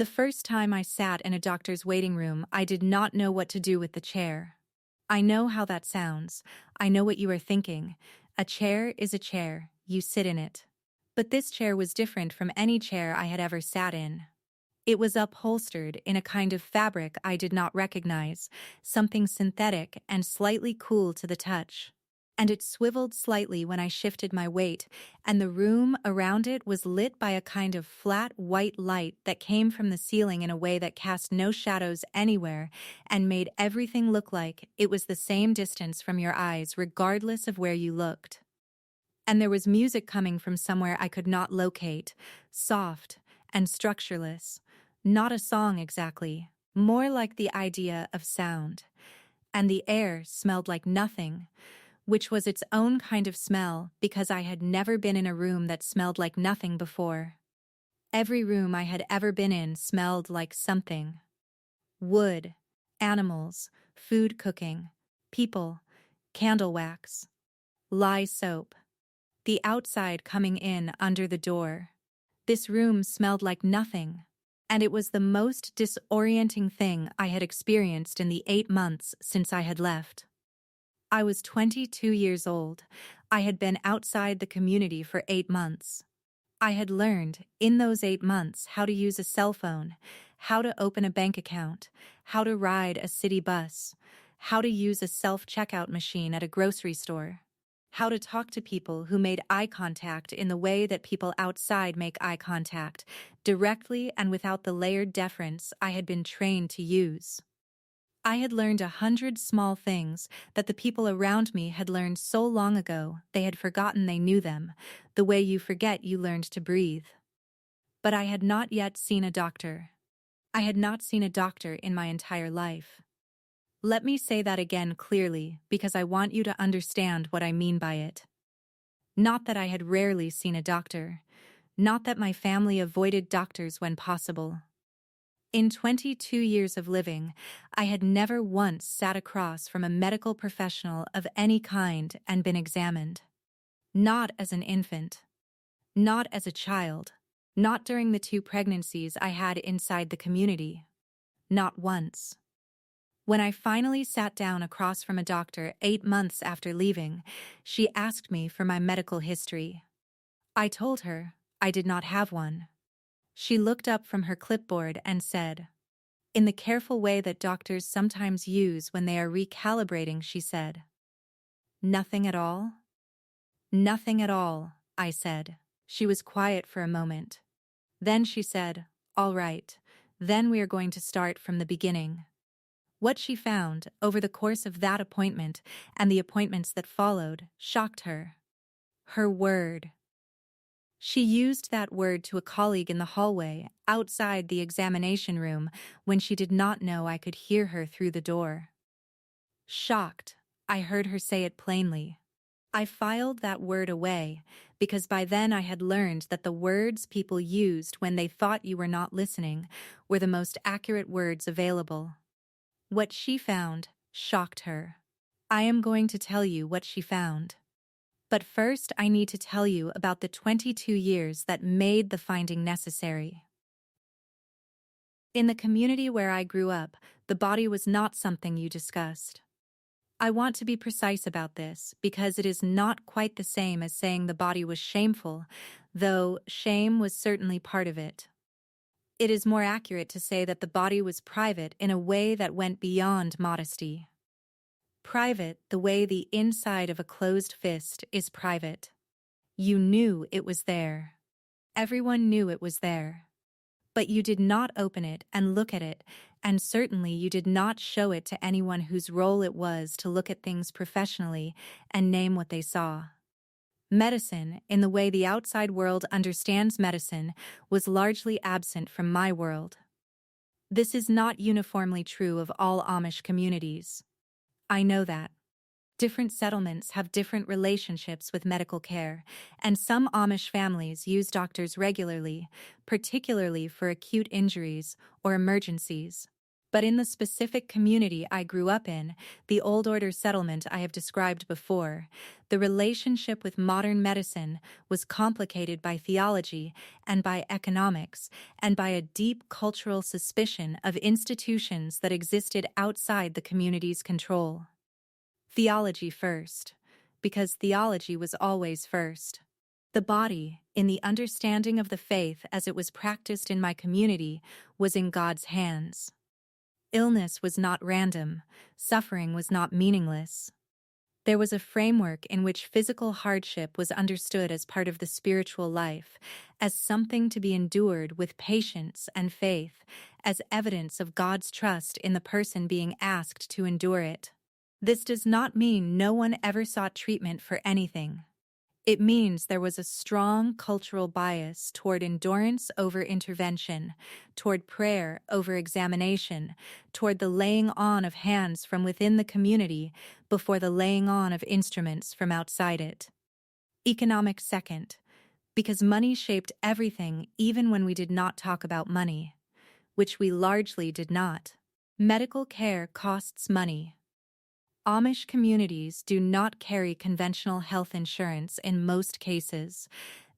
The first time I sat in a doctor's waiting room, I did not know what to do with the chair. I know how that sounds. I know what you are thinking. A chair is a chair. You sit in it. But this chair was different from any chair I had ever sat in. It was upholstered in a kind of fabric I did not recognize, something synthetic and slightly cool to the touch. And it swiveled slightly when I shifted my weight, and the room around it was lit by a kind of flat white light that came from the ceiling in a way that cast no shadows anywhere and made everything look like it was the same distance from your eyes regardless of where you looked. And there was music coming from somewhere I could not locate, soft and structureless, not a song exactly, more like the idea of sound. And the air smelled like nothing, which was its own kind of smell because I had never been in a room that smelled like nothing before. Every room I had ever been in smelled like something. Wood, animals, food cooking, people, candle wax, lye soap. The outside coming in under the door. This room smelled like nothing, and it was the most disorienting thing I had experienced in the 8 months since I had left. I was 22 years old. I had been outside the community for 8 months. I had learned, in those 8 months, how to use a cell phone, how to open a bank account, how to ride a city bus, how to use a self-checkout machine at a grocery store, how to talk to people who made eye contact in the way that people outside make eye contact, directly and without the layered deference I had been trained to use. I had learned 100 small things that the people around me had learned so long ago they had forgotten they knew them, the way you forget you learned to breathe. But I had not yet seen a doctor. I had not seen a doctor in my entire life. Let me say that again clearly because I want you to understand what I mean by it. Not that I had rarely seen a doctor, not that my family avoided doctors when possible. In 22 years of living, I had never once sat across from a medical professional of any kind and been examined. Not as an infant. Not as a child. Not during the 2 pregnancies I had inside the community. Not once. When I finally sat down across from a doctor 8 months after leaving, she asked me for my medical history. I told her I did not have one. She looked up from her clipboard and said, in the careful way that doctors sometimes use when they are recalibrating, she said, "Nothing at all?" "Nothing at all," I said. She was quiet for a moment. Then she said, "All right, then we are going to start from the beginning." What she found, over the course of that appointment and the appointments that followed, shocked her. Her word. She used that word to a colleague in the hallway, outside the examination room, when she did not know I could hear her through the door. Shocked, I heard her say it plainly. I filed that word away, because by then I had learned that the words people used when they thought you were not listening were the most accurate words available. What she found shocked her. I am going to tell you what she found. But first I need to tell you about the 22 years that made the finding necessary. In the community where I grew up, the body was not something you discussed. I want to be precise about this because it is not quite the same as saying the body was shameful, though shame was certainly part of it. It is more accurate to say that the body was private in a way that went beyond modesty. Private the way the inside of a closed fist is private. You knew it was there. Everyone knew it was there. But you did not open it and look at it, and certainly you did not show it to anyone whose role it was to look at things professionally and name what they saw. Medicine, in the way the outside world understands medicine, was largely absent from my world. This is not uniformly true of all Amish communities. I know that. Different settlements have different relationships with medical care, and some Amish families use doctors regularly, particularly for acute injuries or emergencies. But in the specific community I grew up in, the old order settlement I have described before, the relationship with modern medicine was complicated by theology and by economics and by a deep cultural suspicion of institutions that existed outside the community's control. Theology first, because theology was always first. The body, in the understanding of the faith as it was practiced in my community, was in God's hands. Illness was not random, suffering was not meaningless. There was a framework in which physical hardship was understood as part of the spiritual life, as something to be endured with patience and faith, as evidence of God's trust in the person being asked to endure it. This does not mean no one ever sought treatment for anything. It means there was a strong cultural bias toward endurance over intervention, toward prayer over examination, toward the laying on of hands from within the community before the laying on of instruments from outside it. Economic second, because money shaped everything even when we did not talk about money, which we largely did not. Medical care costs money. Amish communities do not carry conventional health insurance in most cases.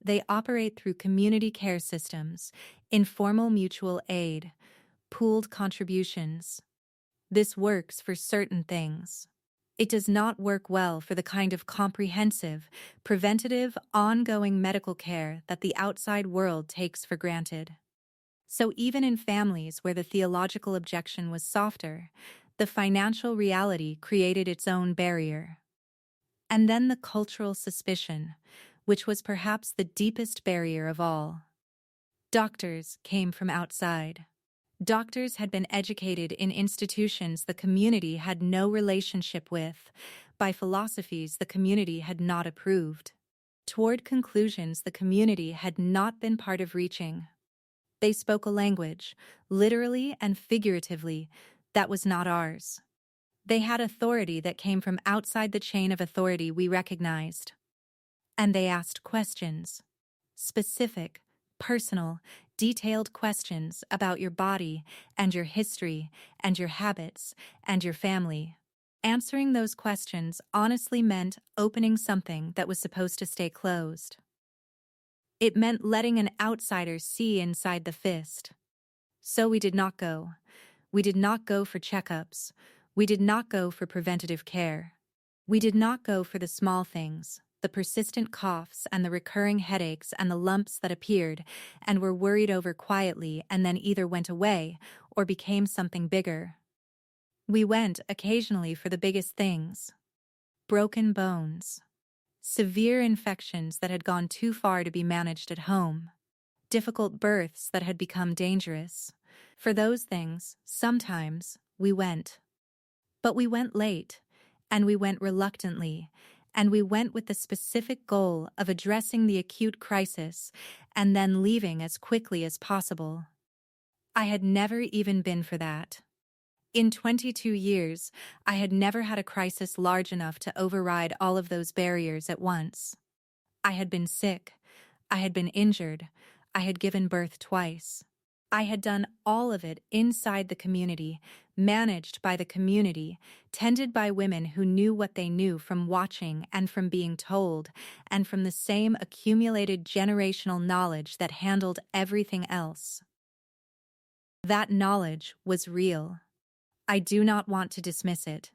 They operate through community care systems, informal mutual aid, pooled contributions. This works for certain things. It does not work well for the kind of comprehensive, preventative, ongoing medical care that the outside world takes for granted. So even in families where the theological objection was softer, the financial reality created its own barrier. And then the cultural suspicion, which was perhaps the deepest barrier of all. Doctors came from outside. Doctors had been educated in institutions the community had no relationship with, by philosophies the community had not approved, toward conclusions the community had not been part of reaching. They spoke a language, literally and figuratively, that was not ours. They had authority that came from outside the chain of authority we recognized. And they asked questions. Specific, personal, detailed questions about your body and your history and your habits and your family. Answering those questions honestly meant opening something that was supposed to stay closed. It meant letting an outsider see inside the fist. So we did not go. We did not go for checkups. We did not go for preventative care. We did not go for the small things, the persistent coughs and the recurring headaches and the lumps that appeared and were worried over quietly and then either went away or became something bigger. We went occasionally for the biggest things. Broken bones. Severe infections that had gone too far to be managed at home. Difficult births that had become dangerous. For those things, sometimes, we went. But we went late, and we went reluctantly, and we went with the specific goal of addressing the acute crisis and then leaving as quickly as possible. I had never even been for that. In 22 years, I had never had a crisis large enough to override all of those barriers at once. I had been sick. I had been injured. I had given birth twice. I had done all of it inside the community, managed by the community, tended by women who knew what they knew from watching and from being told, and from the same accumulated generational knowledge that handled everything else. That knowledge was real. I do not want to dismiss it.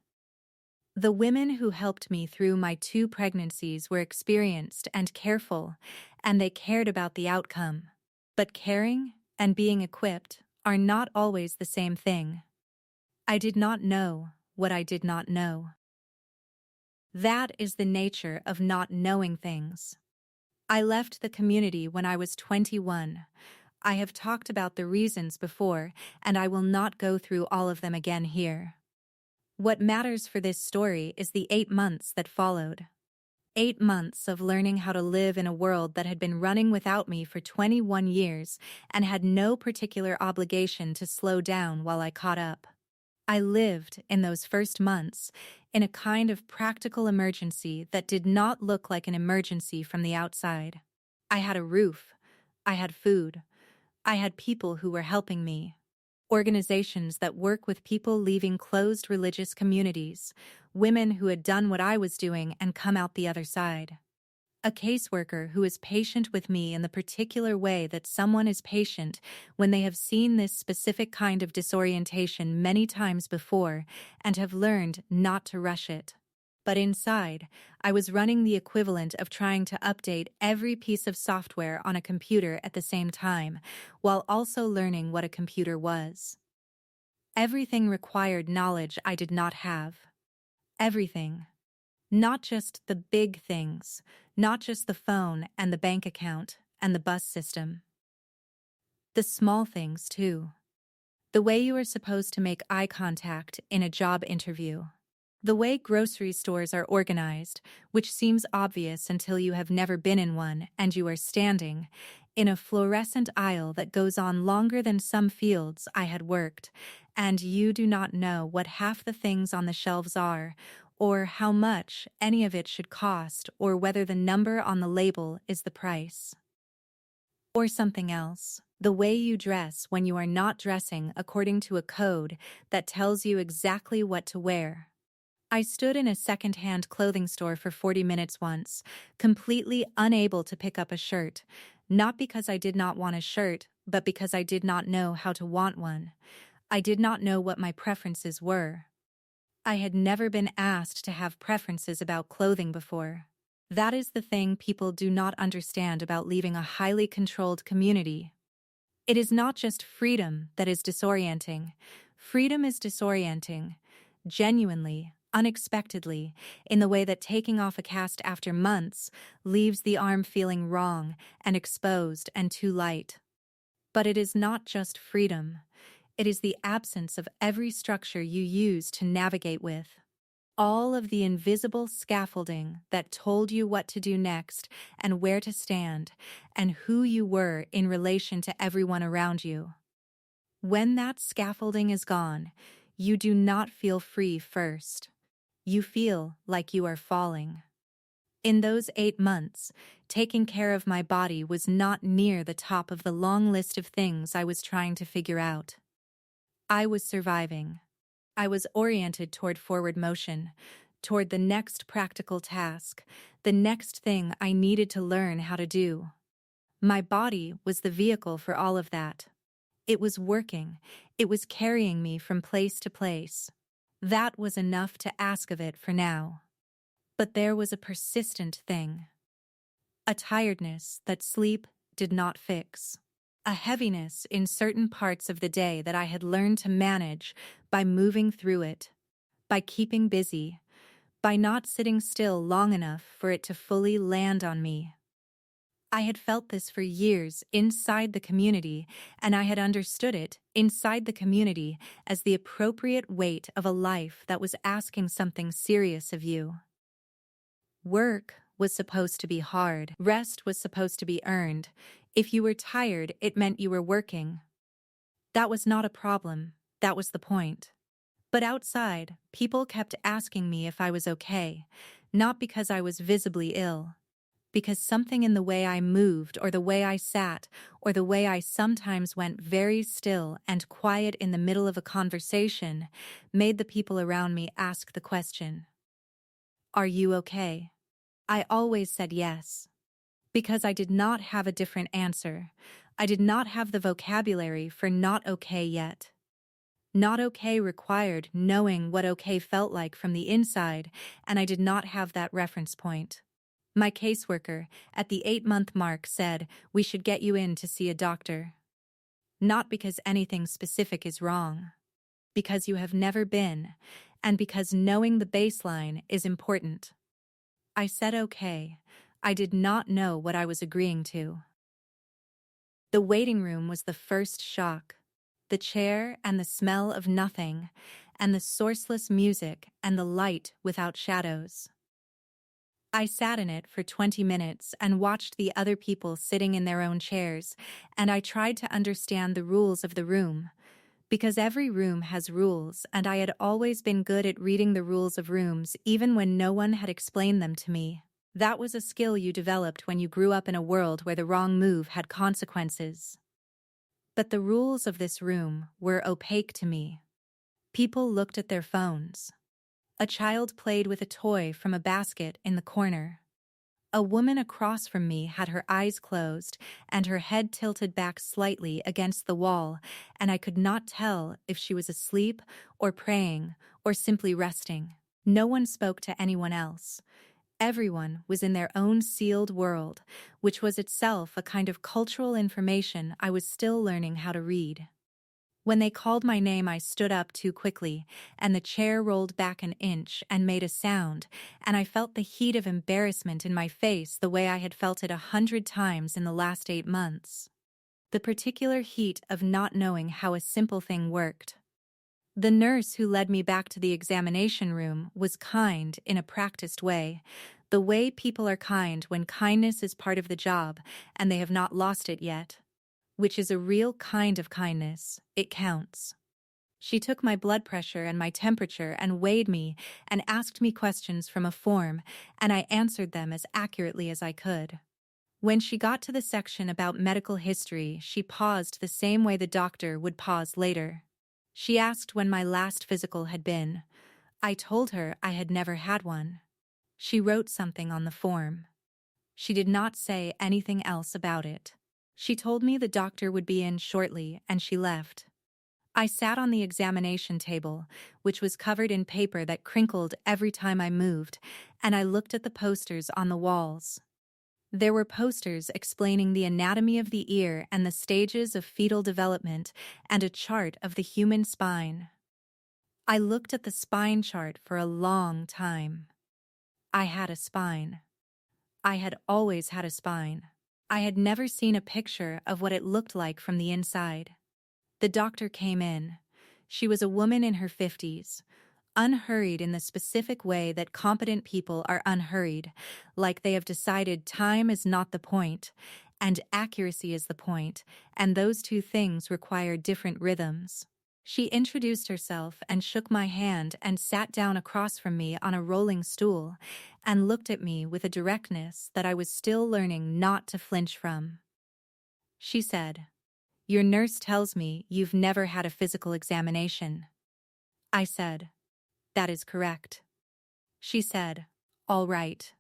The women who helped me through my 2 pregnancies were experienced and careful, and they cared about the outcome. But caring and being equipped are not always the same thing. I did not know what I did not know. That is the nature of not knowing things. I left the community when I was 21. I have talked about the reasons before, and I will not go through all of them again here. What matters for this story is the 8 months that followed. 8 months of learning how to live in a world that had been running without me for 21 years and had no particular obligation to slow down while I caught up. I lived, in those first months, in a kind of practical emergency that did not look like an emergency from the outside. I had a roof. I had food. I had people who were helping me. Organizations that work with people leaving closed religious communities, women who had done what I was doing and come out the other side. A caseworker who is patient with me in the particular way that someone is patient when they have seen this specific kind of disorientation many times before and have learned not to rush it. But inside, I was running the equivalent of trying to update every piece of software on a computer at the same time, while also learning what a computer was. Everything required knowledge I did not have. Everything. Not just the big things, not just the phone and the bank account and the bus system. The small things, too. The way you are supposed to make eye contact in a job interview. The way grocery stores are organized, which seems obvious until you have never been in one and you are standing in a fluorescent aisle that goes on longer than some fields I had worked, and you do not know what half the things on the shelves are, or how much any of it should cost, or whether the number on the label is the price. Or something else. The way you dress when you are not dressing according to a code that tells you exactly what to wear. I stood in a second-hand clothing store for 40 minutes once, completely unable to pick up a shirt, not because I did not want a shirt, but because I did not know how to want one. I did not know what my preferences were. I had never been asked to have preferences about clothing before. That is the thing people do not understand about leaving a highly controlled community. It is not just freedom that is disorienting. Freedom is disorienting, genuinely, unexpectedly, in the way that taking off a cast after months leaves the arm feeling wrong and exposed and too light. But it is not just freedom. It is the absence of every structure you use to navigate with. All of the invisible scaffolding that told you what to do next and where to stand and who you were in relation to everyone around you. When that scaffolding is gone, you do not feel free first. You feel like you are falling. In those 8 months, taking care of my body was not near the top of the long list of things I was trying to figure out. I was surviving. I was oriented toward forward motion, toward the next practical task, the next thing I needed to learn how to do. My body was the vehicle for all of that. It was working. It was carrying me from place to place. That was enough to ask of it for now. But there was a persistent thing. A tiredness that sleep did not fix. A heaviness in certain parts of the day that I had learned to manage by moving through it, by keeping busy, by not sitting still long enough for it to fully land on me. I had felt this for years inside the community, and I had understood it inside the community as the appropriate weight of a life that was asking something serious of you. Work was supposed to be hard. Rest was supposed to be earned. If you were tired, it meant you were working. That was not a problem. That was the point. But outside, people kept asking me if I was okay, not because I was visibly ill. Because something in the way I moved or the way I sat or the way I sometimes went very still and quiet in the middle of a conversation made the people around me ask the question, "Are you okay?" I always said yes. Because I did not have a different answer. I did not have the vocabulary for not okay yet. Not okay required knowing what okay felt like from the inside, and I did not have that reference point. My caseworker, at the 8-month mark, said, "We should get you in to see a doctor." Not because anything specific is wrong. Because you have never been, and because knowing the baseline is important. I said okay. I did not know what I was agreeing to. The waiting room was the first shock. The chair and the smell of nothing, and the sourceless music and the light without shadows. I sat in it for 20 minutes and watched the other people sitting in their own chairs, and I tried to understand the rules of the room. Because every room has rules, and I had always been good at reading the rules of rooms even when no one had explained them to me. That was a skill you developed when you grew up in a world where the wrong move had consequences. But the rules of this room were opaque to me. People looked at their phones. A child played with a toy from a basket in the corner. A woman across from me had her eyes closed and her head tilted back slightly against the wall, and I could not tell if she was asleep or praying or simply resting. No one spoke to anyone else. Everyone was in their own sealed world, which was itself a kind of cultural information I was still learning how to read. When they called my name, I stood up too quickly, and the chair rolled back an inch and made a sound, and I felt the heat of embarrassment in my face the way I had felt it 100 times in the last 8 months. The particular heat of not knowing how a simple thing worked. The nurse who led me back to the examination room was kind in a practiced way, the way people are kind when kindness is part of the job and they have not lost it yet. Which is a real kind of kindness, it counts. She took my blood pressure and my temperature and weighed me and asked me questions from a form, and I answered them as accurately as I could. When she got to the section about medical history, she paused the same way the doctor would pause later. She asked when my last physical had been. I told her I had never had one. She wrote something on the form. She did not say anything else about it. She told me the doctor would be in shortly, and she left. I sat on the examination table, which was covered in paper that crinkled every time I moved, and I looked at the posters on the walls. There were posters explaining the anatomy of the ear and the stages of fetal development, and a chart of the human spine. I looked at the spine chart for a long time. I had a spine. I had always had a spine. I had never seen a picture of what it looked like from the inside. The doctor came in. She was a woman in her 50s, unhurried in the specific way that competent people are unhurried, like they have decided time is not the point, and accuracy is the point, and those two things require different rhythms. She introduced herself and shook my hand and sat down across from me on a rolling stool and looked at me with a directness that I was still learning not to flinch from. She said, "Your nurse tells me you've never had a physical examination." I said, "That is correct." She said, "All right."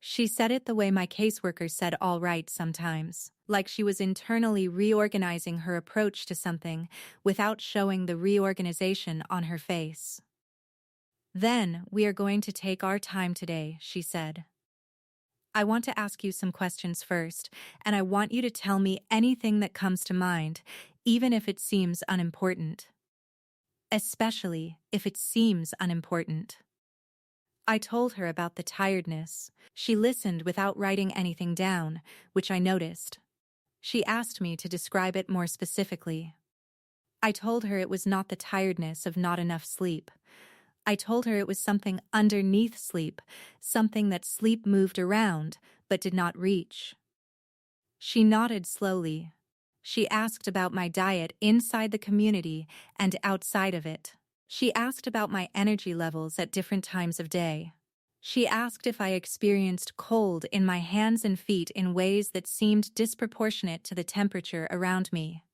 She said it the way my caseworker said all right sometimes, like she was internally reorganizing her approach to something without showing the reorganization on her face. "Then we are going to take our time today," she said. "I want to ask you some questions first, and I want you to tell me anything that comes to mind, even if it seems unimportant. Especially if it seems unimportant." I told her about the tiredness. She listened without writing anything down, which I noticed. She asked me to describe it more specifically. I told her it was not the tiredness of not enough sleep. I told her it was something underneath sleep, something that sleep moved around but did not reach. She nodded slowly. She asked about my diet inside the community and outside of it. She asked about my energy levels at different times of day. She asked if I experienced cold in my hands and feet in ways that seemed disproportionate to the temperature around me.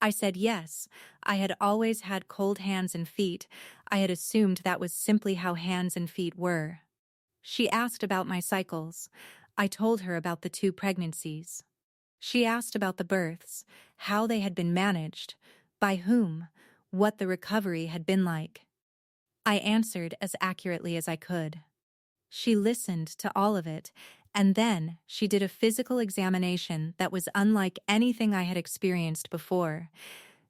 I said yes, I had always had cold hands and feet. I had assumed that was simply how hands and feet were. She asked about my cycles. I told her about the 2 pregnancies. She asked about the births, how they had been managed, by whom, what the recovery had been like. I answered as accurately as I could. She listened to all of it, and then she did a physical examination that was unlike anything I had experienced before,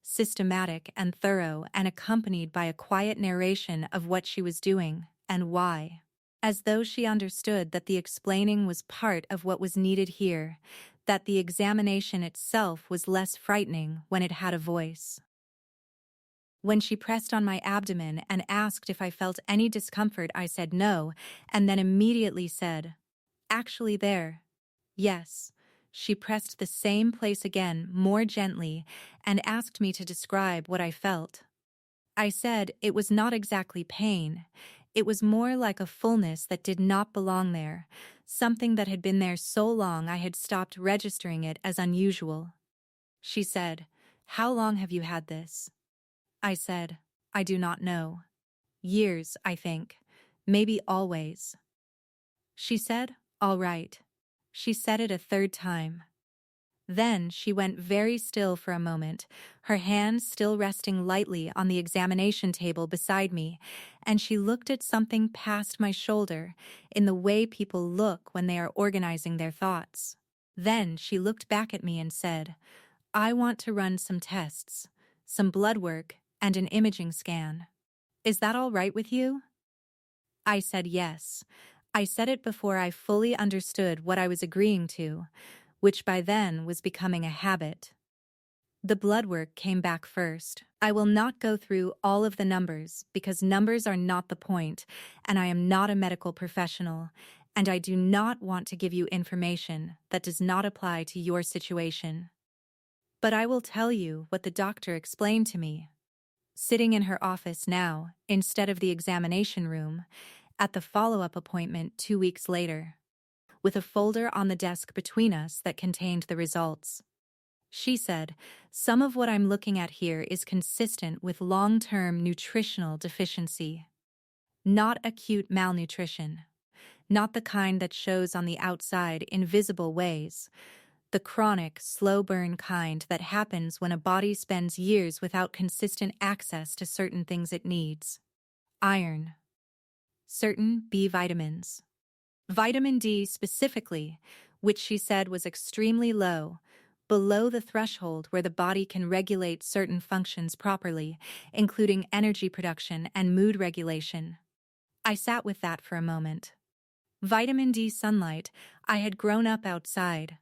systematic and thorough and accompanied by a quiet narration of what she was doing and why, as though she understood that the explaining was part of what was needed here, that the examination itself was less frightening when it had a voice. When she pressed on my abdomen and asked if I felt any discomfort, I said no, and then immediately said, "Actually there." Yes. She pressed the same place again, more gently, and asked me to describe what I felt. I said it was not exactly pain. It was more like a fullness that did not belong there, something that had been there so long I had stopped registering it as unusual. She said, How long have you had this? I said, I do not know. Years, I think. Maybe always. She said, all right. She said it a third time. Then she went very still for a moment, her hands still resting lightly on the examination table beside me, and she looked at something past my shoulder in the way people look when they are organizing their thoughts. Then she looked back at me and said, I want to run some tests, some blood work, and an imaging scan. Is that all right with you? I said yes. I said it before I fully understood what I was agreeing to, which by then was becoming a habit. The blood work came back first. I will not go through all of the numbers because numbers are not the point, and I am not a medical professional, and I do not want to give you information that does not apply to your situation. But I will tell you what the doctor explained to me. Sitting in her office now, instead of the examination room, at the follow-up appointment 2 weeks later, with a folder on the desk between us that contained the results. She said, some of what I'm looking at here is consistent with long-term nutritional deficiency. Not acute malnutrition. Not the kind that shows on the outside in visible ways. The chronic, slow-burn kind that happens when a body spends years without consistent access to certain things it needs. Iron. Certain B vitamins. Vitamin D specifically, which she said was extremely low, below the threshold where the body can regulate certain functions properly, including energy production and mood regulation. I sat with that for a moment. Vitamin D sunlight. I had grown up outside.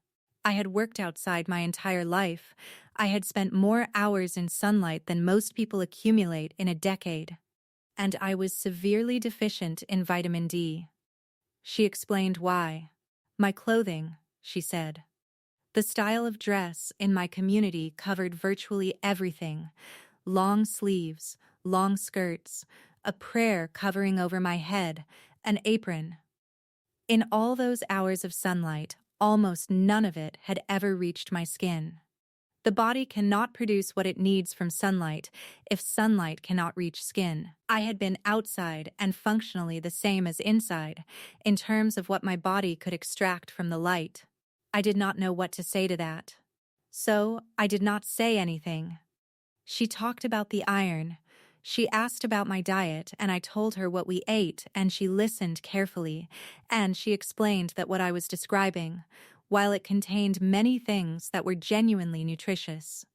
I had worked outside my entire life. I had spent more hours in sunlight than most people accumulate in a decade. And I was severely deficient in vitamin D. She explained why. My clothing, she said. The style of dress in my community covered virtually everything. Long sleeves, long skirts, a prayer covering over my head, an apron. In all those hours of sunlight, almost none of it had ever reached my skin. The body cannot produce what it needs from sunlight if sunlight cannot reach skin. I had been outside and functionally the same as inside, in terms of what my body could extract from the light. I did not know what to say to that. So, I did not say anything. She talked about the iron. She asked about my diet, and I told her what we ate, and she listened carefully, and she explained that what I was describing, while it contained many things that were genuinely nutritious,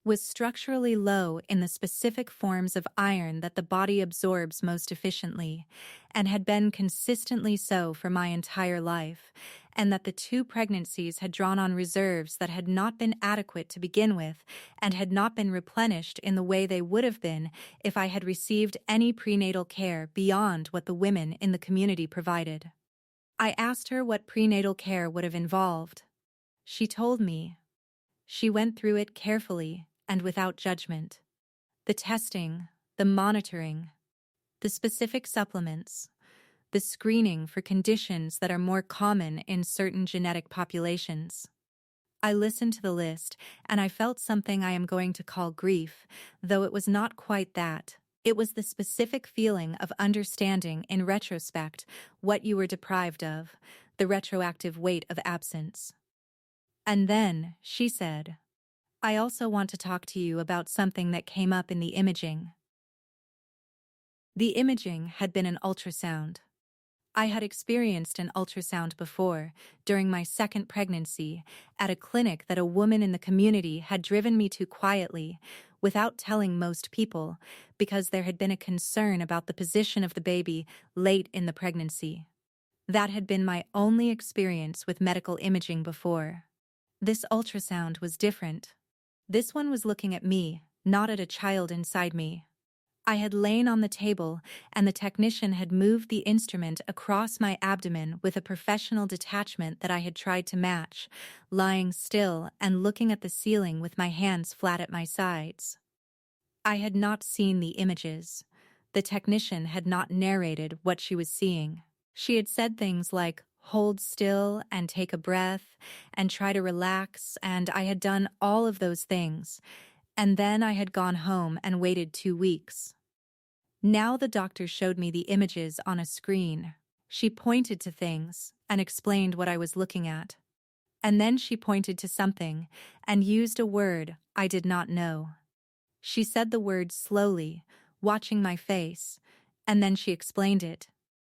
was structurally low in the specific forms of iron that the body absorbs most efficiently, and had been consistently so for my entire life, and that the 2 pregnancies had drawn on reserves that had not been adequate to begin with, and had not been replenished in the way they would have been if I had received any prenatal care beyond what the women in the community provided. I asked her what prenatal care would have involved. She told me. She went through it carefully and without judgment. The testing, the monitoring, the specific supplements, the screening for conditions that are more common in certain genetic populations. I listened to the list, and I felt something I am going to call grief, though it was not quite that. It was the specific feeling of understanding in retrospect what you were deprived of, the retroactive weight of absence. And then, she said, I also want to talk to you about something that came up in the imaging. The imaging had been an ultrasound. I had experienced an ultrasound before, during my second pregnancy, at a clinic that a woman in the community had driven me to quietly, without telling most people, because there had been a concern about the position of the baby late in the pregnancy. That had been my only experience with medical imaging before. This ultrasound was different. This one was looking at me, not at a child inside me. I had lain on the table, and the technician had moved the instrument across my abdomen with a professional detachment that I had tried to match, lying still and looking at the ceiling with my hands flat at my sides. I had not seen the images. The technician had not narrated what she was seeing. She had said things like, hold still and take a breath and try to relax, and I had done all of those things, And then I had gone home and waited 2 weeks. Now the doctor showed me the images on a screen. She pointed to things and explained what I was looking at. And then she pointed to something and used a word I did not know. She said the word slowly, watching my face, and then she explained it.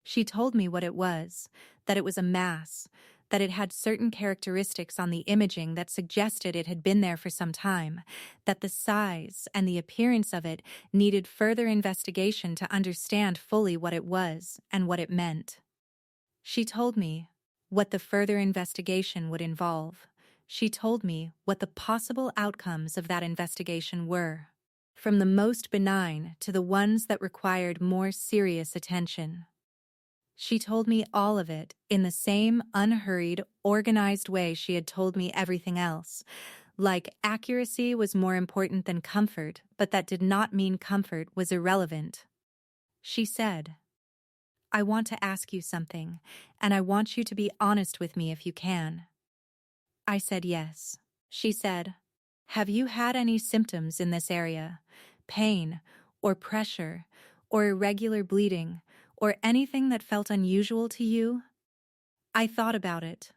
She told me what it was, that it was a mass, that it had certain characteristics on the imaging that suggested it had been there for some time, that the size and the appearance of it needed further investigation to understand fully what it was and what it meant. She told me what the further investigation would involve. She told me what the possible outcomes of that investigation were, from the most benign to the ones that required more serious attention. She told me all of it in the same unhurried, organized way she had told me everything else. Like accuracy was more important than comfort, but that did not mean comfort was irrelevant. She said, "I want to ask you something, and I want you to be honest with me if you can." I said yes. She said, "Have you had any symptoms in this area? Pain, or pressure, or irregular bleeding, or anything that felt unusual to you?" I thought about it.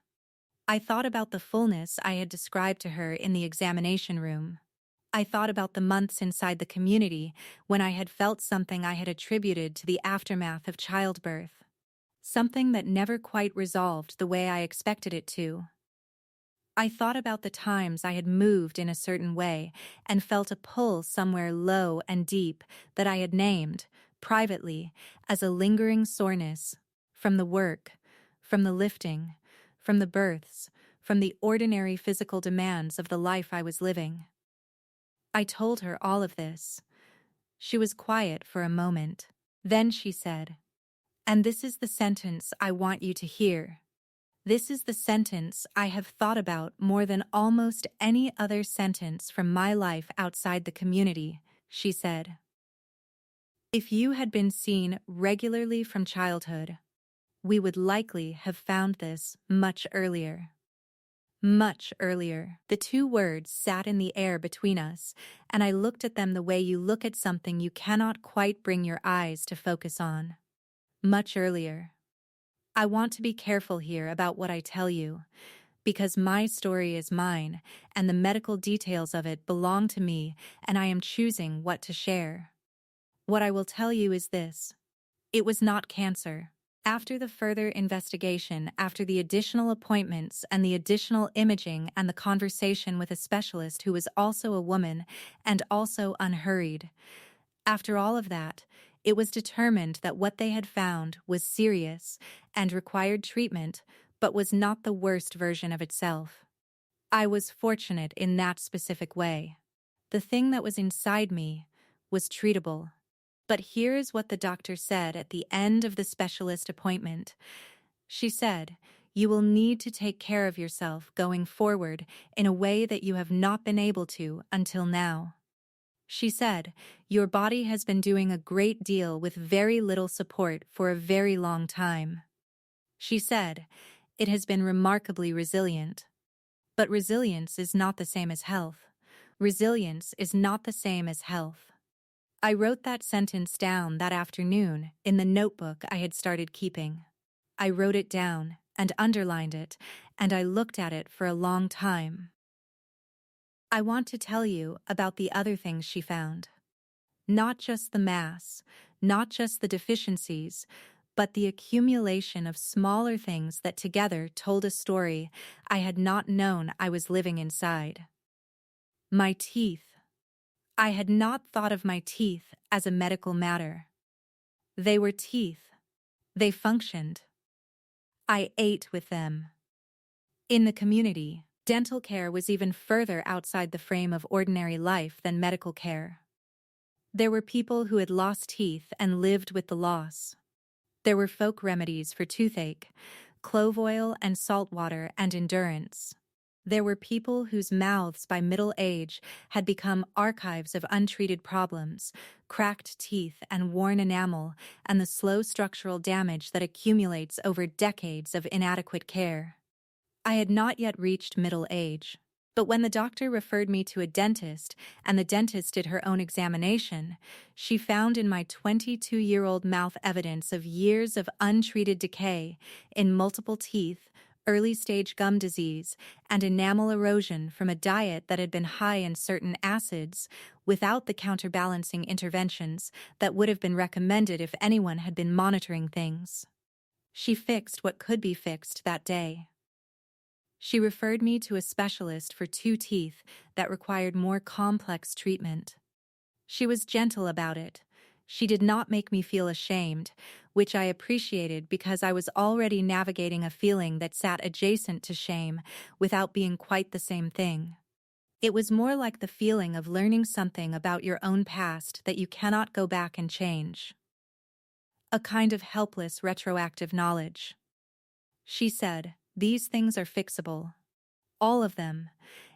I thought about the fullness I had described to her in the examination room. I thought about the months inside the community when I had felt something I had attributed to the aftermath of childbirth. Something that never quite resolved the way I expected it to. I thought about the times I had moved in a certain way and felt a pull somewhere low and deep that I had named, privately, as a lingering soreness, from the work, from the lifting, from the births, from the ordinary physical demands of the life I was living. I told her all of this. She was quiet for a moment. Then she said, "And this is the sentence I want you to hear. This is the sentence I have thought about more than almost any other sentence from my life outside the community," she said. "If you had been seen regularly from childhood, we would likely have found this much earlier." Much earlier. The two words sat in the air between us, and I looked at them the way you look at something you cannot quite bring your eyes to focus on. Much earlier. I want to be careful here about what I tell you, because my story is mine, and the medical details of it belong to me, and I am choosing what to share. What I will tell you is this: it was not cancer. After the further investigation, after the additional appointments and the additional imaging and the conversation with a specialist who was also a woman and also unhurried, after all of that, it was determined that what they had found was serious and required treatment, but was not the worst version of itself. I was fortunate in that specific way. The thing that was inside me was treatable. But here's what the doctor said at the end of the specialist appointment. She said, "You will need to take care of yourself going forward in a way that you have not been able to until now." She said, "Your body has been doing a great deal with very little support for a very long time." She said, "It has been remarkably resilient." But resilience is not the same as health. Resilience is not the same as health. I wrote that sentence down that afternoon in the notebook I had started keeping. I wrote it down and underlined it, and I looked at it for a long time. I want to tell you about the other things she found. Not just the mass, not just the deficiencies, but the accumulation of smaller things that together told a story I had not known I was living inside. My teeth. I had not thought of my teeth as a medical matter. They were teeth. They functioned. I ate with them. In the community, dental care was even further outside the frame of ordinary life than medical care. There were people who had lost teeth and lived with the loss. There were folk remedies for toothache, clove oil and salt water and endurance. There were people whose mouths by middle age had become archives of untreated problems, cracked teeth and worn enamel, and the slow structural damage that accumulates over decades of inadequate care. I had not yet reached middle age. But when the doctor referred me to a dentist and the dentist did her own examination, she found in my 22-year-old mouth evidence of years of untreated decay in multiple teeth, early-stage gum disease, and enamel erosion from a diet that had been high in certain acids without the counterbalancing interventions that would have been recommended if anyone had been monitoring things. She fixed what could be fixed that day. She referred me to a specialist for 2 teeth that required more complex treatment. She was gentle about it. She did not make me feel ashamed, which I appreciated because I was already navigating a feeling that sat adjacent to shame without being quite the same thing. It was more like the feeling of learning something about your own past that you cannot go back and change. A kind of helpless retroactive knowledge. She said, "These things are fixable. All of them.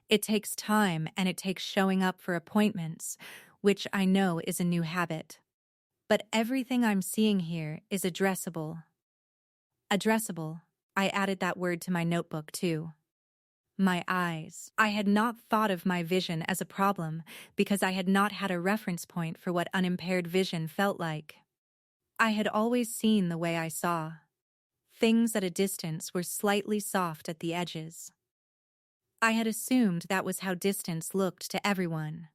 It takes time and it takes showing up for appointments, which I know is a new habit. But everything I'm seeing here is addressable." Addressable. I added that word to my notebook too. My eyes. I had not thought of my vision as a problem because I had not had a reference point for what unimpaired vision felt like. I had always seen the way I saw. Things at a distance were slightly soft at the edges. I had assumed that was how distance looked to everyone.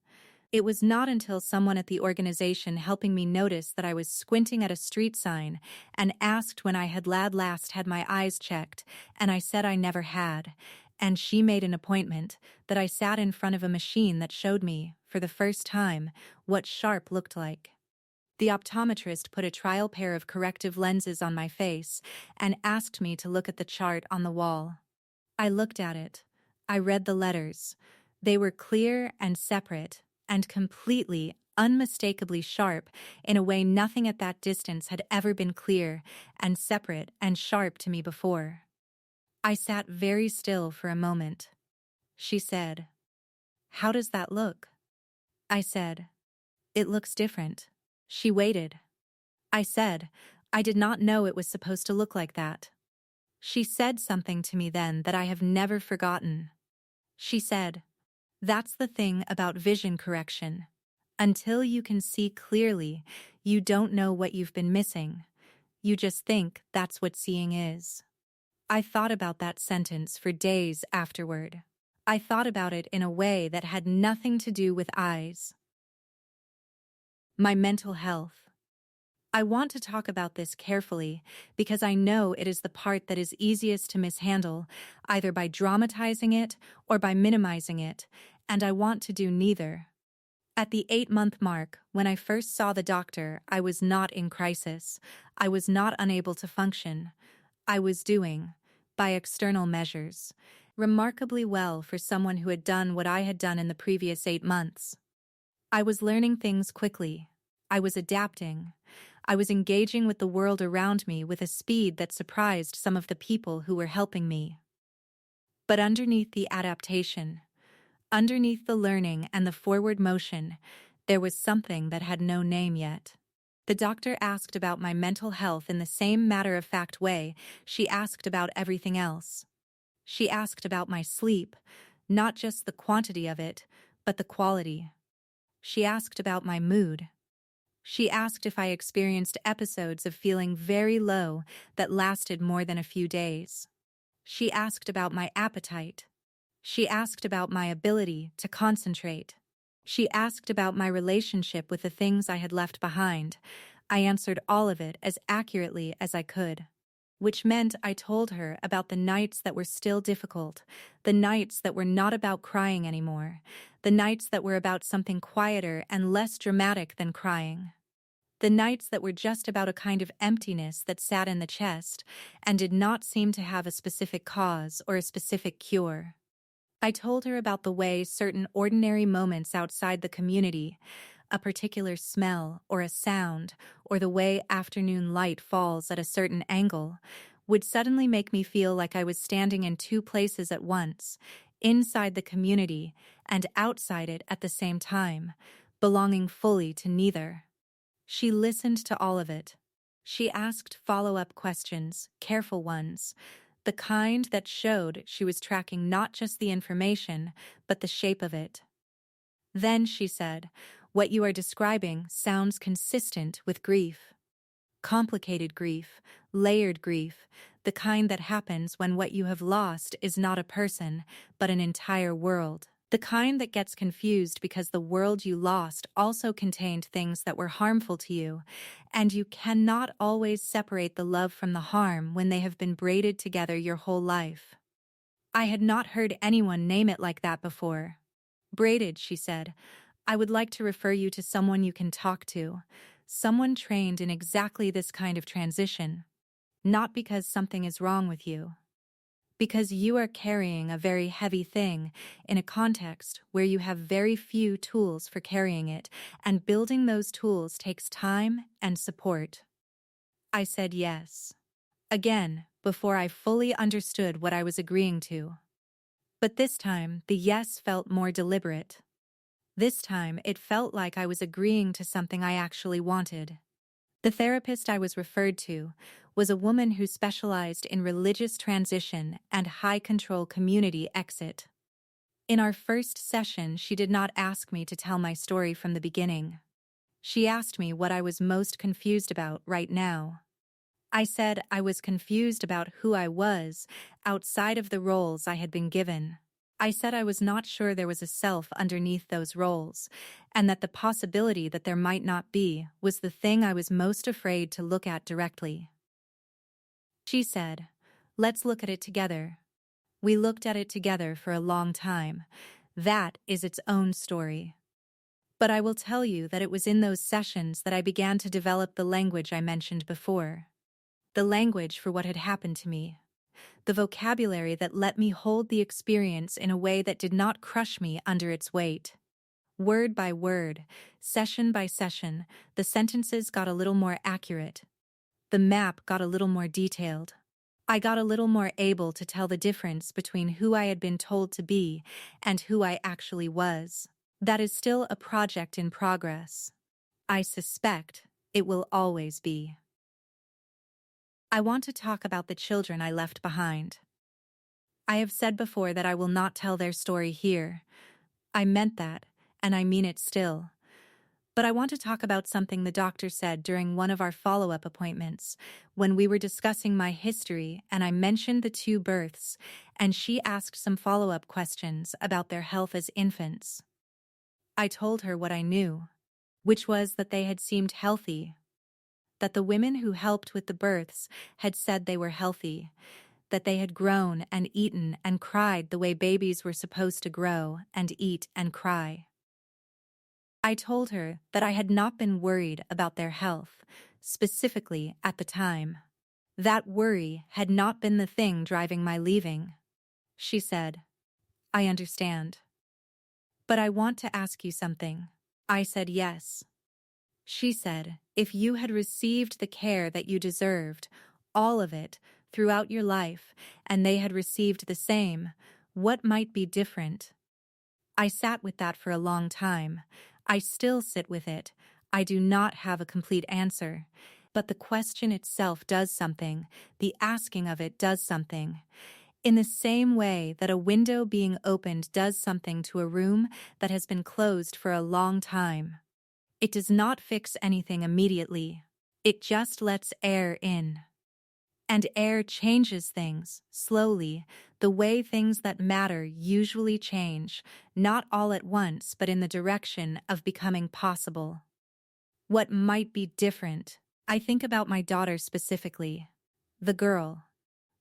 It was not until someone at the organization helping me notice that I was squinting at a street sign and asked when I had last had my eyes checked, and I said I never had, and she made an appointment, that I sat in front of a machine that showed me, for the first time, what sharp looked like. The optometrist put a trial pair of corrective lenses on my face and asked me to look at the chart on the wall. I looked at it. I read the letters. They were clear and separate, and completely, unmistakably sharp in a way nothing at that distance had ever been clear and separate and sharp to me before. I sat very still for a moment. She said, "How does that look?" I said, "It looks different." She waited. I said, "I did not know it was supposed to look like that." She said something to me then that I have never forgotten. She said, "That's the thing about vision correction. Until you can see clearly, you don't know what you've been missing. You just think that's what seeing is." I thought about that sentence for days afterward. I thought about it in a way that had nothing to do with eyes. My mental health. I want to talk about this carefully because I know it is the part that is easiest to mishandle, either by dramatizing it or by minimizing it, and I want to do neither. At the 8-month mark, when I first saw the doctor, I was not in crisis. I was not unable to function. I was doing, by external measures, remarkably well for someone who had done what I had done in the previous 8 months. I was learning things quickly. I was adapting. I was engaging with the world around me with a speed that surprised some of the people who were helping me. But underneath the adaptation, underneath the learning and the forward motion, there was something that had no name yet. The doctor asked about my mental health in the same matter-of-fact way she asked about everything else. She asked about my sleep, not just the quantity of it, but the quality. She asked about my mood. She asked if I experienced episodes of feeling very low that lasted more than a few days. She asked about my appetite. She asked about my ability to concentrate. She asked about my relationship with the things I had left behind. I answered all of it as accurately as I could, which meant I told her about the nights that were still difficult, the nights that were not about crying anymore, the nights that were about something quieter and less dramatic than crying. The nights that were just about a kind of emptiness that sat in the chest and did not seem to have a specific cause or a specific cure. I told her about the way certain ordinary moments outside the community, a particular smell or a sound, or the way afternoon light falls at a certain angle, would suddenly make me feel like I was standing in 2 places at once, inside the community and outside it at the same time, belonging fully to neither. She listened to all of it. She asked follow-up questions, careful ones, The kind that showed she was tracking not just the information, but the shape of it. Then she said, "What you are describing sounds consistent with grief. Complicated grief, layered grief, the kind that happens when what you have lost is not a person, but an entire world. The kind that gets confused because the world you lost also contained things that were harmful to you, and you cannot always separate the love from the harm when they have been braided together your whole life." I had not heard anyone name it like that before. "Braided," she said. "I would like to refer you to someone you can talk to. Someone trained in exactly this kind of transition. Not because something is wrong with you. Because you are carrying a very heavy thing in a context where you have very few tools for carrying it, and building those tools takes time and support." I said yes. Again, before I fully understood what I was agreeing to. But this time, the yes felt more deliberate. This time, it felt like I was agreeing to something I actually wanted. The therapist I was referred to was a woman who specialized in religious transition and high-control community exit. In our first session, she did not ask me to tell my story from the beginning. She asked me what I was most confused about right now. I said I was confused about who I was outside of the roles I had been given. I said I was not sure there was a self underneath those roles, and that the possibility that there might not be was the thing I was most afraid to look at directly. She said, "Let's look at it together." We looked at it together for a long time. That is its own story. But I will tell you that it was in those sessions that I began to develop the language I mentioned before. The language for what had happened to me. The vocabulary that let me hold the experience in a way that did not crush me under its weight. Word by word, session by session, the sentences got a little more accurate. The map got a little more detailed. I got a little more able to tell the difference between who I had been told to be and who I actually was. That is still a project in progress. I suspect it will always be. I want to talk about the children I left behind. I have said before that I will not tell their story here. I meant that, and I mean it still. But I want to talk about something the doctor said during one of our follow-up appointments, when we were discussing my history and I mentioned the 2 births, and she asked some follow-up questions about their health as infants. I told her what I knew, which was that they had seemed healthy, that the women who helped with the births had said they were healthy, that they had grown and eaten and cried the way babies were supposed to grow and eat and cry. I told her that I had not been worried about their health, specifically at the time. That worry had not been the thing driving my leaving. She said, "I understand. But I want to ask you something." I said yes. She said, "If you had received the care that you deserved, all of it, throughout your life, and they had received the same, what might be different?" I sat with that for a long time. I still sit with it. I do not have a complete answer. But the question itself does something. The asking of it does something. In the same way that a window being opened does something to a room that has been closed for a long time. It does not fix anything immediately. It just lets air in. And air changes things, slowly, the way things that matter usually change, not all at once but in the direction of becoming possible. What might be different? I think about my daughter specifically, the girl,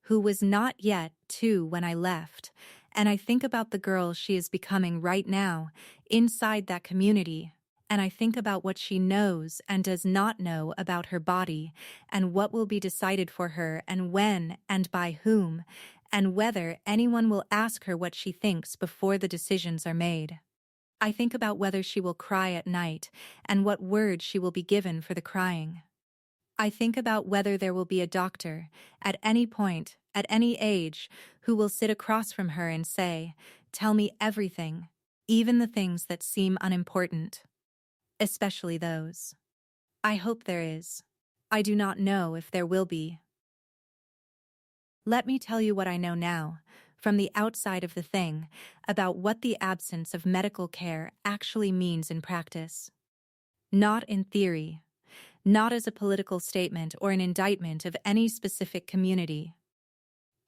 who was not yet 2 when I left, and I think about the girl she is becoming right now, inside that community. And I think about what she knows and does not know about her body, and what will be decided for her and when and by whom, and whether anyone will ask her what she thinks before the decisions are made. I think about whether she will cry at night, and what word she will be given for the crying. I think about whether there will be a doctor, at any point, at any age, who will sit across from her and say, "Tell me everything, even the things that seem unimportant." Especially those. I hope there is. I do not know if there will be. Let me tell you what I know now, from the outside of the thing, about what the absence of medical care actually means in practice. Not in theory, not as a political statement or an indictment of any specific community.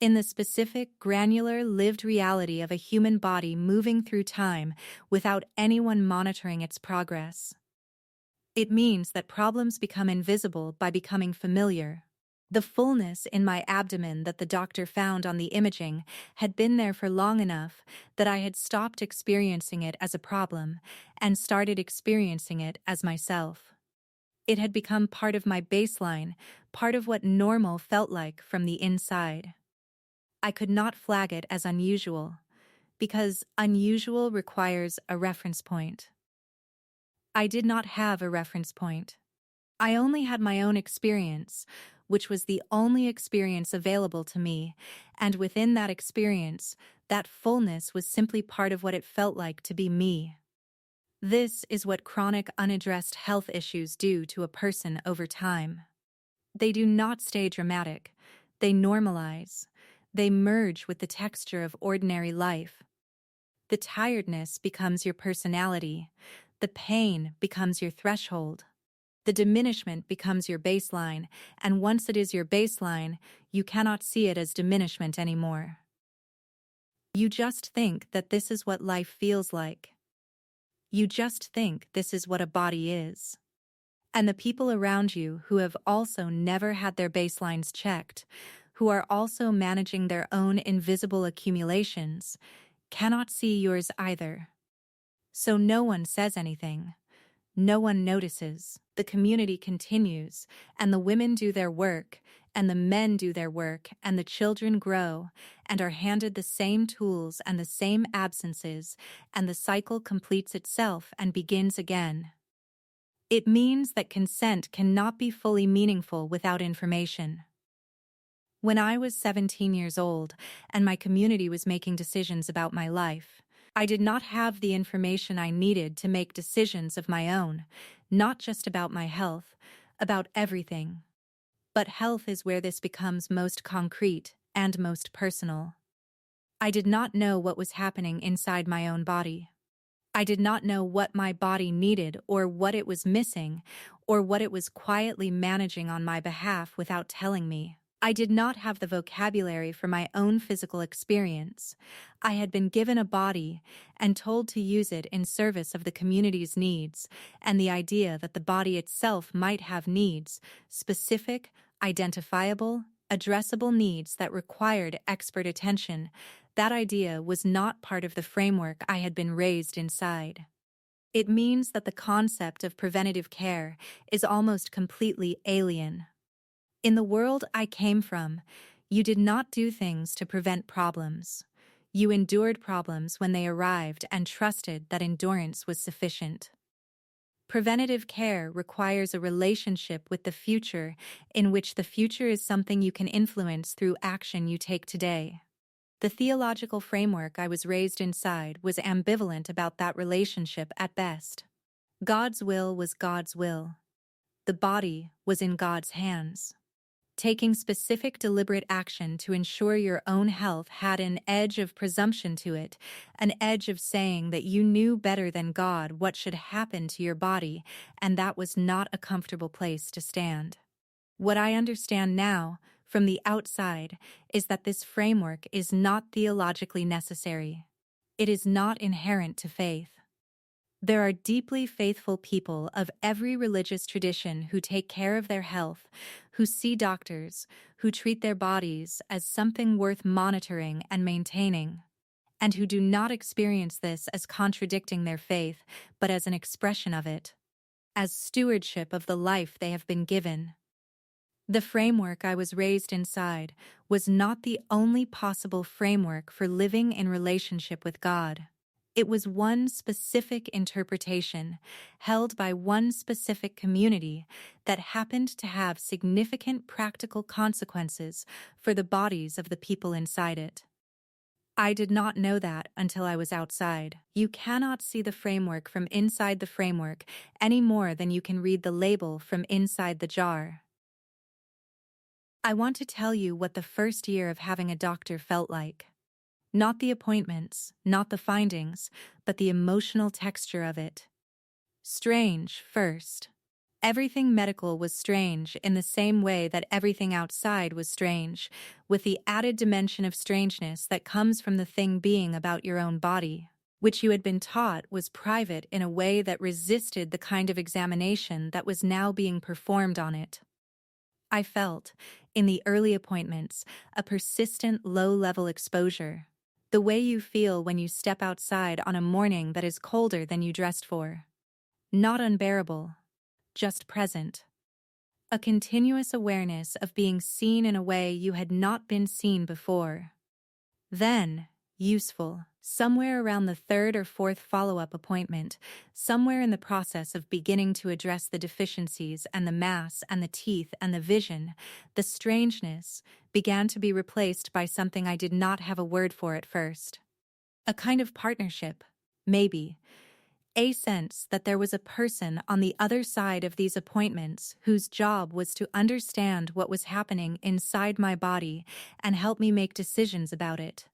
In the specific, granular, lived reality of a human body moving through time without anyone monitoring its progress. It means that problems become invisible by becoming familiar. The fullness in my abdomen that the doctor found on the imaging had been there for long enough that I had stopped experiencing it as a problem and started experiencing it as myself. It had become part of my baseline, part of what normal felt like from the inside. I could not flag it as unusual, because unusual requires a reference point. I did not have a reference point. I only had my own experience, which was the only experience available to me, and within that experience, that fullness was simply part of what it felt like to be me. This is what chronic unaddressed health issues do to a person over time. They do not stay dramatic. They normalize. They merge with the texture of ordinary life. The tiredness becomes your personality. The pain becomes your threshold. The diminishment becomes your baseline, and once it is your baseline, you cannot see it as diminishment anymore. You just think that this is what life feels like. You just think this is what a body is. And the people around you who have also never had their baselines checked, who are also managing their own invisible accumulations, cannot see yours either. So no one says anything. No one notices. The community continues, and the women do their work, and the men do their work, and the children grow, and are handed the same tools and the same absences, and the cycle completes itself and begins again. It means that consent cannot be fully meaningful without information. When I was 17 years old, and my community was making decisions about my life, I did not have the information I needed to make decisions of my own, not just about my health, about everything. But health is where this becomes most concrete and most personal. I did not know what was happening inside my own body. I did not know what my body needed or what it was missing or what it was quietly managing on my behalf without telling me. I did not have the vocabulary for my own physical experience. I had been given a body and told to use it in service of the community's needs, and the idea that the body itself might have needs, specific, identifiable, addressable needs that required expert attention, that idea was not part of the framework I had been raised inside. It means that the concept of preventative care is almost completely alien. In the world I came from, you did not do things to prevent problems. You endured problems when they arrived and trusted that endurance was sufficient. Preventative care requires a relationship with the future in which the future is something you can influence through action you take today. The theological framework I was raised inside was ambivalent about that relationship at best. God's will was God's will. The body was in God's hands. Taking specific deliberate action to ensure your own health had an edge of presumption to it, an edge of saying that you knew better than God what should happen to your body, and that was not a comfortable place to stand. What I understand now, from the outside, is that this framework is not theologically necessary. It is not inherent to faith. There are deeply faithful people of every religious tradition who take care of their health, who see doctors, who treat their bodies as something worth monitoring and maintaining, and who do not experience this as contradicting their faith, but as an expression of it, as stewardship of the life they have been given. The framework I was raised inside was not the only possible framework for living in relationship with God. It was one specific interpretation, held by one specific community, that happened to have significant practical consequences for the bodies of the people inside it. I did not know that until I was outside. You cannot see the framework from inside the framework any more than you can read the label from inside the jar. I want to tell you what the first year of having a doctor felt like. Not the appointments, not the findings, but the emotional texture of it. Strange, first. Everything medical was strange in the same way that everything outside was strange, with the added dimension of strangeness that comes from the thing being about your own body, which you had been taught was private in a way that resisted the kind of examination that was now being performed on it. I felt, in the early appointments, a persistent low-level exposure. The way you feel when you step outside on a morning that is colder than you dressed for. Not unbearable, just present. A continuous awareness of being seen in a way you had not been seen before. Then, useful, somewhere around the third or fourth follow-up appointment, somewhere in the process of beginning to address the deficiencies and the mass and the teeth and the vision, the strangeness began to be replaced by something I did not have a word for at first. A kind of partnership, maybe. A sense that there was a person on the other side of these appointments whose job was to understand what was happening inside my body and help me make decisions about it.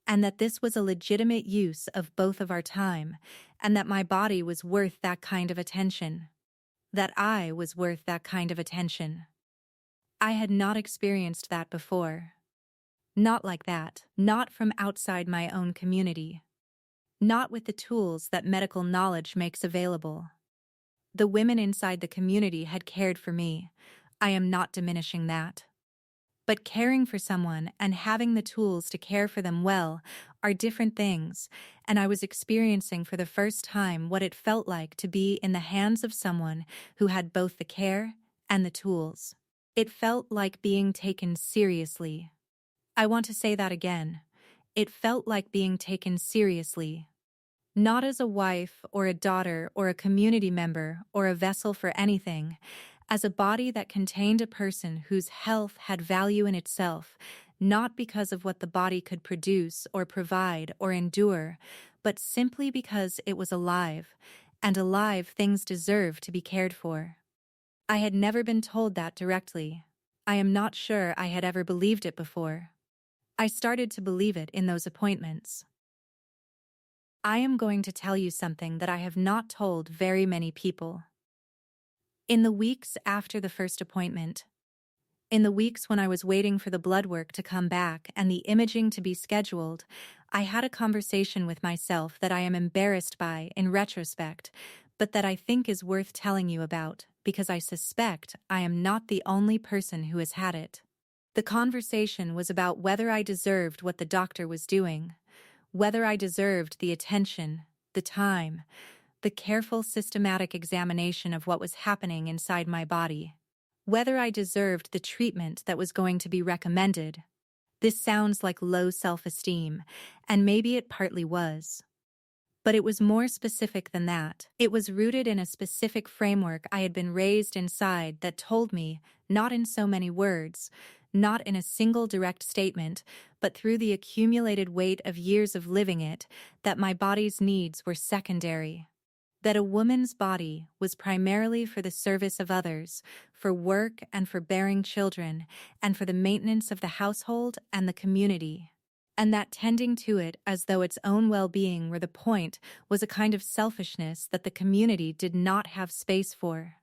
And that this was a legitimate use of both of our time, and that my body was worth that kind of attention. That I was worth that kind of attention. I had not experienced that before. Not like that, not from outside my own community. Not with the tools that medical knowledge makes available. The women inside the community had cared for me. I am not diminishing that. But caring for someone and having the tools to care for them well are different things, and I was experiencing for the first time what it felt like to be in the hands of someone who had both the care and the tools. It felt like being taken seriously. I want to say that again. It felt like being taken seriously. Not as a wife or a daughter or a community member or a vessel for anything, as a body that contained a person whose health had value in itself, not because of what the body could produce or provide or endure, but simply because it was alive, and alive things deserve to be cared for. I had never been told that directly. I am not sure I had ever believed it before. I started to believe it in those appointments. I am going to tell you something that I have not told very many people. In the weeks after the first appointment, in the weeks when I was waiting for the blood work to come back and the imaging to be scheduled, I had a conversation with myself that I am embarrassed by in retrospect, but that I think is worth telling you about, because I suspect I am not the only person who has had it. The conversation was about whether I deserved what the doctor was doing. Whether I deserved the attention, the time, the careful systematic examination of what was happening inside my body. Whether I deserved the treatment that was going to be recommended. This sounds like low self-esteem, and maybe it partly was. But it was more specific than that. It was rooted in a specific framework I had been raised inside that told me, not in so many words, not in a single direct statement, but through the accumulated weight of years of living it, that my body's needs were secondary. That a woman's body was primarily for the service of others, for work and for bearing children, and for the maintenance of the household and the community. And that tending to it as though its own well-being were the point was a kind of selfishness that the community did not have space for.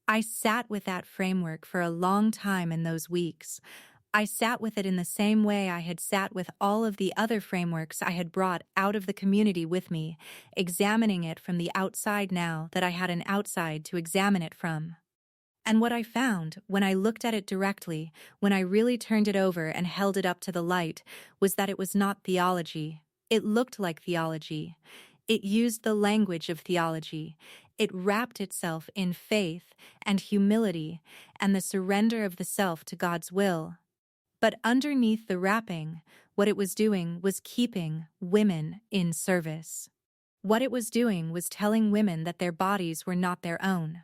I sat with that framework for a long time in those weeks. I sat with it in the same way I had sat with all of the other frameworks I had brought out of the community with me, examining it from the outside now that I had an outside to examine it from. And what I found, when I looked at it directly, when I really turned it over and held it up to the light, was that it was not theology. It looked like theology. It used the language of theology. It wrapped itself in faith and humility and the surrender of the self to God's will. But underneath the wrapping, what it was doing was keeping women in service. What it was doing was telling women that their bodies were not their own.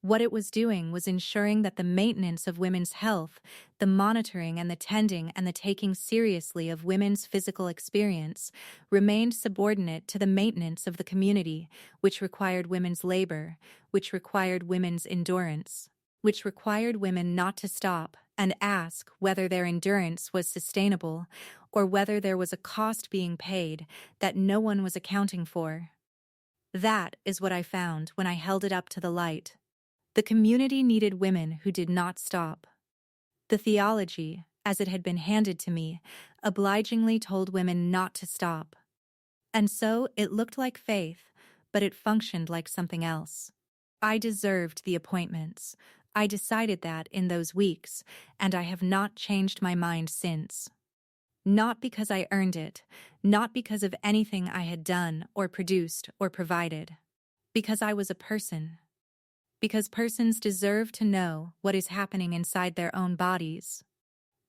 What it was doing was ensuring that the maintenance of women's health, the monitoring and the tending and the taking seriously of women's physical experience, remained subordinate to the maintenance of the community, which required women's labor, which required women's endurance. which required women not to stop and ask whether their endurance was sustainable or whether there was a cost being paid that no one was accounting for. That is what I found when I held it up to the light. The community needed women who did not stop. The theology, as it had been handed to me, obligingly told women not to stop. And so it looked like faith, but it functioned like something else. I deserved the appointments. I decided that in those weeks, and I have not changed my mind since. Not because I earned it, not because of anything I had done or produced or provided. Because I was a person. Because persons deserve to know what is happening inside their own bodies.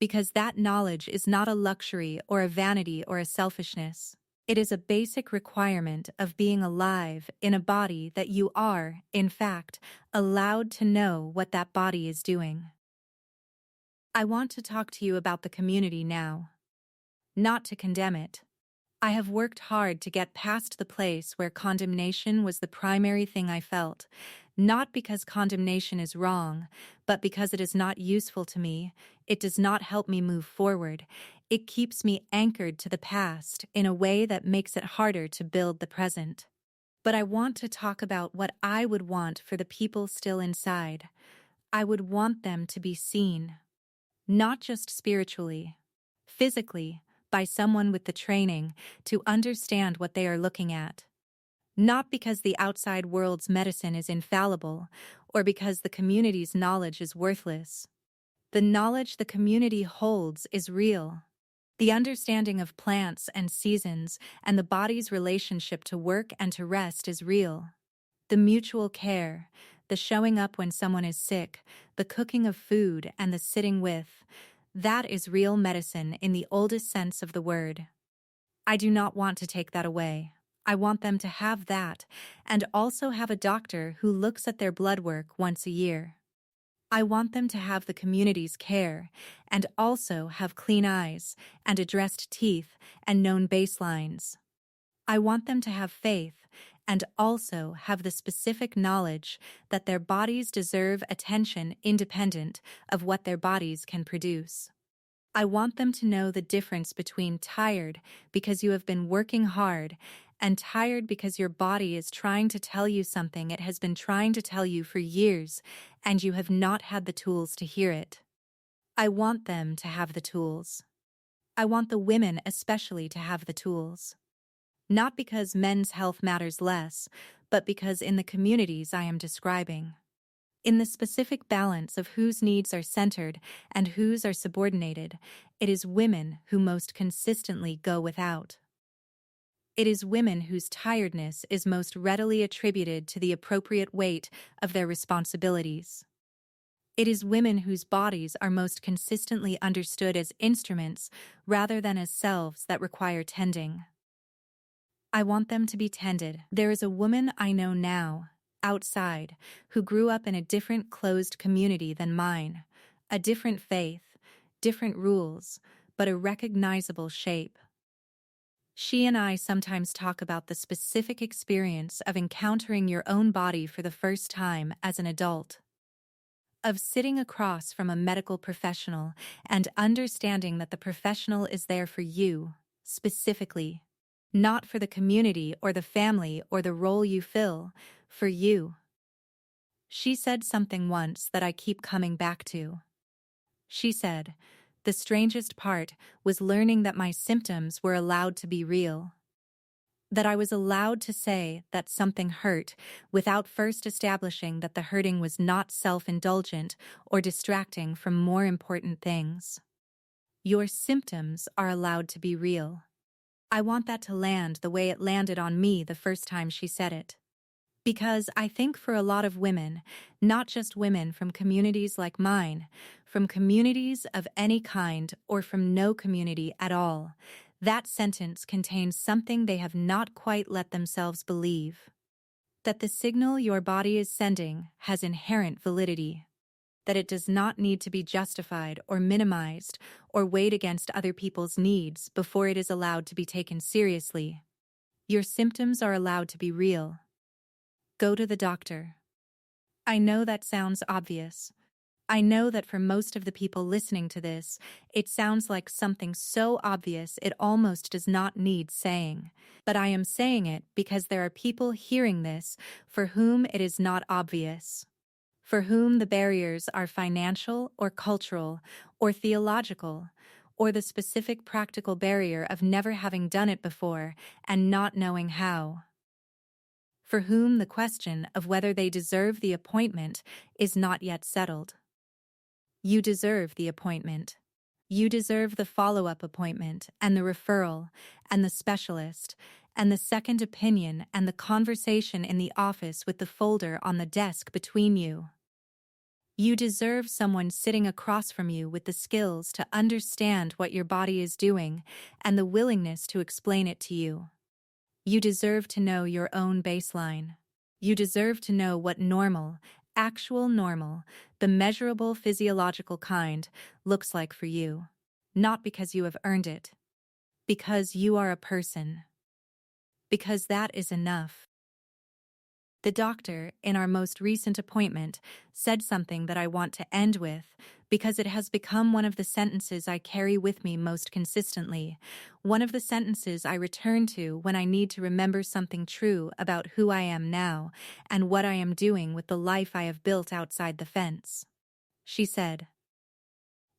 Because that knowledge is not a luxury or a vanity or a selfishness. It is a basic requirement of being alive in a body that you are, in fact, allowed to know what that body is doing. I want to talk to you about the community now. Not to condemn it. I have worked hard to get past the place where condemnation was the primary thing I felt, not because condemnation is wrong, but because it is not useful to me. It does not help me move forward. It keeps me anchored to the past in a way that makes it harder to build the present. But I want to talk about what I would want for the people still inside. I would want them to be seen. Not just spiritually, physically, by someone with the training to understand what they are looking at. Not because the outside world's medicine is infallible, or because the community's knowledge is worthless. The knowledge the community holds is real. The understanding of plants and seasons and the body's relationship to work and to rest is real. The mutual care, the showing up when someone is sick, the cooking of food and the sitting with, that is real medicine in the oldest sense of the word. I do not want to take that away. I want them to have that, and also have a doctor who looks at their blood work once a year. I want them to have the community's care, and also have clean eyes, and addressed teeth, and known baselines. I want them to have faith, and also have the specific knowledge that their bodies deserve attention independent of what their bodies can produce. I want them to know the difference between tired because you have been working hard and tired because your body is trying to tell you something it has been trying to tell you for years and you have not had the tools to hear it. I want them to have the tools. I want the women especially to have the tools. Not because men's health matters less, but because in the communities I am describing, in the specific balance of whose needs are centered and whose are subordinated, it is women who most consistently go without. It is women whose tiredness is most readily attributed to the appropriate weight of their responsibilities. It is women whose bodies are most consistently understood as instruments rather than as selves that require tending. I want them to be tended. There is a woman I know now, outside, who grew up in a different closed community than mine, a different faith, different rules, but a recognizable shape. She and I sometimes talk about the specific experience of encountering your own body for the first time as an adult, of sitting across from a medical professional and understanding that the professional is there for you, specifically. Not for the community or the family or the role you fill, for you. She said something once that I keep coming back to. She said, the strangest part was learning that my symptoms were allowed to be real. That I was allowed to say that something hurt without first establishing that the hurting was not self-indulgent or distracting from more important things. Your symptoms are allowed to be real. I want that to land the way it landed on me the first time she said it. Because I think for a lot of women, not just women from communities like mine, from communities of any kind or from no community at all, that sentence contains something they have not quite let themselves believe. That the signal your body is sending has inherent validity. That it does not need to be justified or minimized or weighed against other people's needs before it is allowed to be taken seriously. Your symptoms are allowed to be real. Go to the doctor. I know that sounds obvious, I know that for most of the people listening to this, it sounds like something so obvious it almost does not need saying. But I am saying it because there are people hearing this for whom it is not obvious, for whom the barriers are financial or cultural or theological, or the specific practical barrier of never having done it before and not knowing how. For whom the question of whether they deserve the appointment is not yet settled. You deserve the appointment. You deserve the follow-up appointment and the referral and the specialist and the second opinion and the conversation in the office with the folder on the desk between you. You deserve someone sitting across from you with the skills to understand what your body is doing and the willingness to explain it to you. You deserve to know your own baseline. You deserve to know what normal, actual normal, the measurable physiological kind, looks like for you. Not because you have earned it. Because you are a person. Because that is enough. The doctor, in our most recent appointment, said something that I want to end with because it has become one of the sentences I carry with me most consistently, one of the sentences I return to when I need to remember something true about who I am now and what I am doing with the life I have built outside the fence. She said,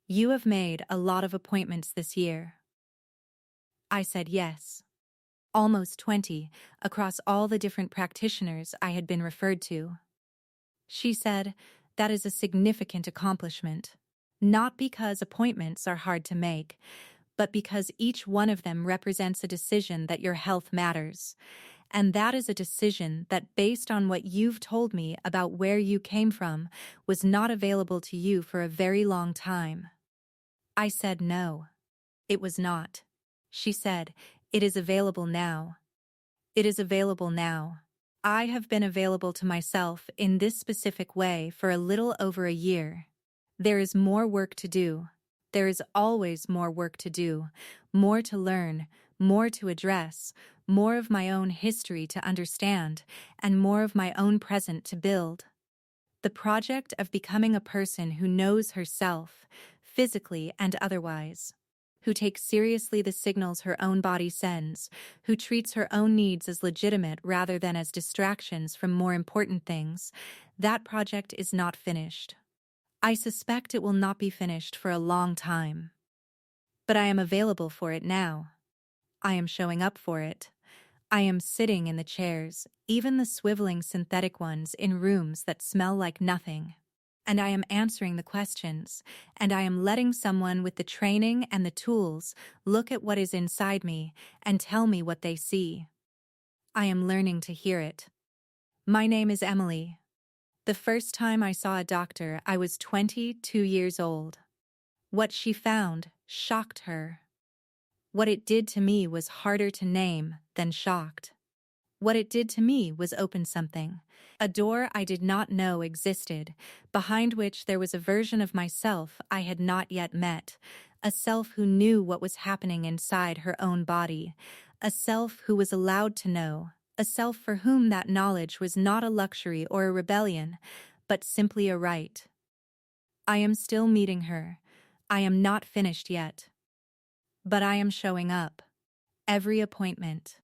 "You have made a lot of appointments this year." I said yes. Almost 20, across all the different practitioners I had been referred to. She said, "That is a significant accomplishment. Not because appointments are hard to make, but because each one of them represents a decision that your health matters. And that is a decision that, based on what you've told me about where you came from, was not available to you for a very long time." I said no. It was not. She said, "It is available now. It is available now." I have been available to myself in this specific way for a little over a year. There is more work to do. There is always more work to do, more to learn, more to address, more of my own history to understand, and more of my own present to build. The project of becoming a person who knows herself, physically and otherwise, who takes seriously the signals her own body sends, who treats her own needs as legitimate rather than as distractions from more important things, that project is not finished. I suspect it will not be finished for a long time. But I am available for it now. I am showing up for it. I am sitting in the chairs, even the swiveling synthetic ones in rooms that smell like nothing. And I am answering the questions, and I am letting someone with the training and the tools look at what is inside me and tell me what they see. I am learning to hear it. My name is Emily. The first time I saw a doctor, I was 22 years old. What she found shocked her. What it did to me was harder to name than shocked. What it did to me was open something, a door I did not know existed, behind which there was a version of myself I had not yet met, a self who knew what was happening inside her own body, a self who was allowed to know, a self for whom that knowledge was not a luxury or a rebellion, but simply a right. I am still meeting her. I am not finished yet. But I am showing up. Every appointment.